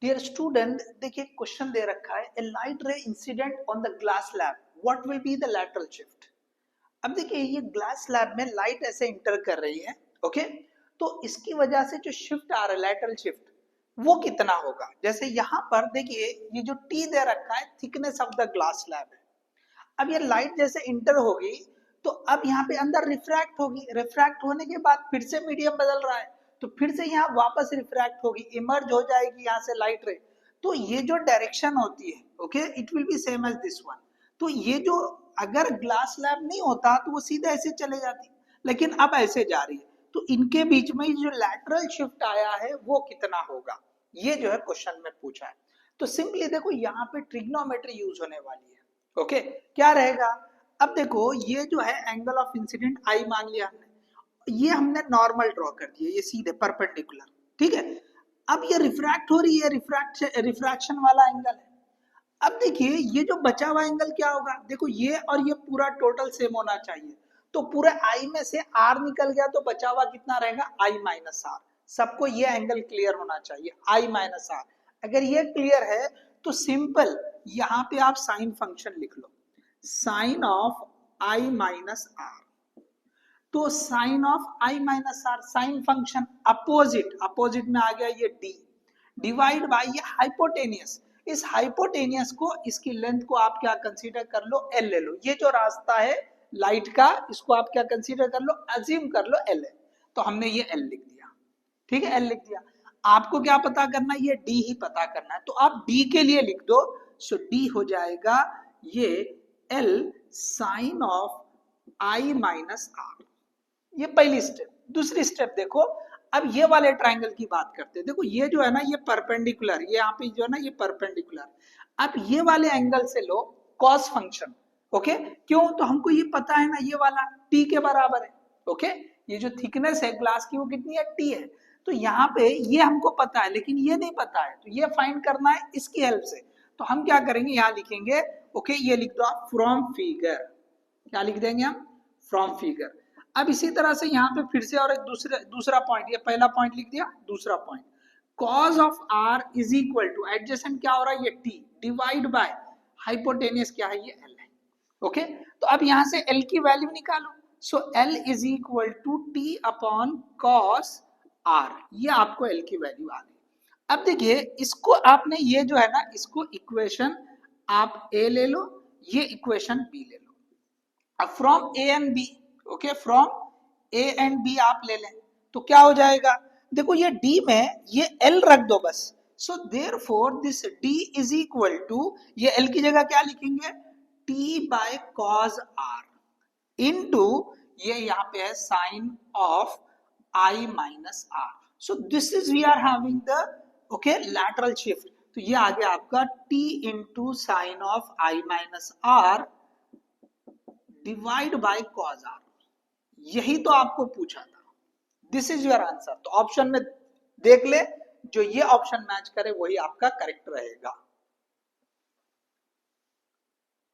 Dear student, देखिए question दे रखा है, a light ray incident on the glass slab, what will be the lateral shift. अब देखिए ये ग्लास स्लैब में लाइट ऐसे इंटर कर रही है, ओके, तो इसकी वजह से जो शिफ्ट आ रहा है लैटरल शिफ्ट, वो कितना होगा। जैसे यहाँ पर देखिए ये जो टी दे रखा है thickness of the glass slab है। अब ये लाइट जैसे इंटर होगी तो अब यहाँ पे अंदर रिफ्रैक्ट होगी, रिफ्रैक्ट होने के बाद फिर से मीडियम बदल रहा है तो फिर से यहाँ वापस रिफ्रैक्ट होगी, इमर्ज हो जाएगी यहाँ से लाइट रे। तो ये जो डायरेक्शन होती है, okay, it will be same as this one. तो ये जो अगर ग्लास स्लैब नहीं होता तो वो सीधा ऐसे चले जाती, लेकिन अब ऐसे जा रही है, तो इनके बीच में जो लैटरल शिफ्ट आया है वो कितना होगा, ये जो है क्वेश्चन में पूछा है। तो सिंपली देखो यहाँ पे ट्रिग्नोमेट्री यूज होने वाली है, ओके, क्या रहेगा। अब देखो ये जो है एंगल ऑफ इंसिडेंट आई मान लिया हमने, ये हमने नॉर्मल ड्रॉ कर दिया, ये सीधे परपेंडिकुलर, ठीक है। अब ये रिफ्रैक्ट हो रही है, रिफ्रैक्शन वाला एंगल है। अब देखिए ये जो बचा हुआ एंगल क्या होगा, देखो ये और ये पूरा टोटल सेम होना चाहिए, तो पूरे आई में से आर निकल गया तो बचा हुआ कितना रहेगा, आई माइनस आर। सबको ये एंगल क्लियर होना चाहिए, आई माइनस आर। अगर ये क्लियर है तो सिंपल यहाँ पे आप साइन फंक्शन लिख लो, sine of I minus R. तो sine of I minus R, sine function opposite, opposite में आ गया ये डी, डिवाइड बाय ये हाइपोटेनियस। इस हाइपोटेनियस को, इसकी लेंथ को आप क्या कंसीडर कर लो, एल ले लो। ये जो रास्ता है लाइट का, इसको आप क्या कंसीडर कर लो, अज्यूम कर लो एल है। तो हमने ये एल लिख दिया, ठीक है, एल लिख दिया। आपको क्या पता करना है, ये डी ही पता करना है, तो आप डी के लिए लिख दो। सो डी हो जाएगा ये l sine of I minus r. ये पहली स्टेप। दूसरी स्टेप देखो, अब ये वाले ट्रायंगल की बात करते हैं। देखो ये जो है ना ये परपेंडिकुलर, ये यहाँ पे जो है ना ये परपेंडिकुलर। अब ये वाले एंगल से लो कॉस फंक्शन, ओके, क्यों, तो हमको ये पता है ना ये वाला टी के बराबर है, ओके। ये जो थिकनेस है ग्लास की वो कितनी है, टी है। तो यहाँ पे ये हमको पता है लेकिन ये नहीं पता है, तो ये फाइंड करना है इसकी हेल्प से। तो हम क्या करेंगे, यहाँ लिखेंगे, ओके, ये लिख दो आप फ्रॉम फिगर, क्या लिख देंगे हम, फ्रॉम फिगर। अब इसी तरह से यहाँ पे फिर से और एक दूसरा पॉइंट, ये पहला पॉइंट लिख दिया, दूसरा point cos of r is equal two adjacent क्या हो रहा है, ये t डिवाइड बाय हाइपोटेनियस क्या है, ये l है, ओके। तो अब यहाँ से l की वैल्यू निकालो। So l is equal to t upon cos r, ये आपको l की वैल्यू आ गई। अब देखिए इसको आपने, ये जो है ना इसको इक्वेशन आप a ले लो, ये इक्वेशन b ले लो। अब from a and b, okay, from a and b आप ले लें तो क्या हो जाएगा, देखो ये d में ये l रख दो बस। So therefore this d is equal to, ये l की जगह क्या लिखेंगे, t by cos r into ये यहाँ पे है sine of i minus r। So this is we are having the, okay, lateral shift. तो ये आ गया आपका t into sine of i minus r divide by cos r। यही तो आपको पूछा था, दिस इज योर आंसर। तो ऑप्शन में देख ले, जो ये ऑप्शन मैच करे वही आपका करेक्ट रहेगा।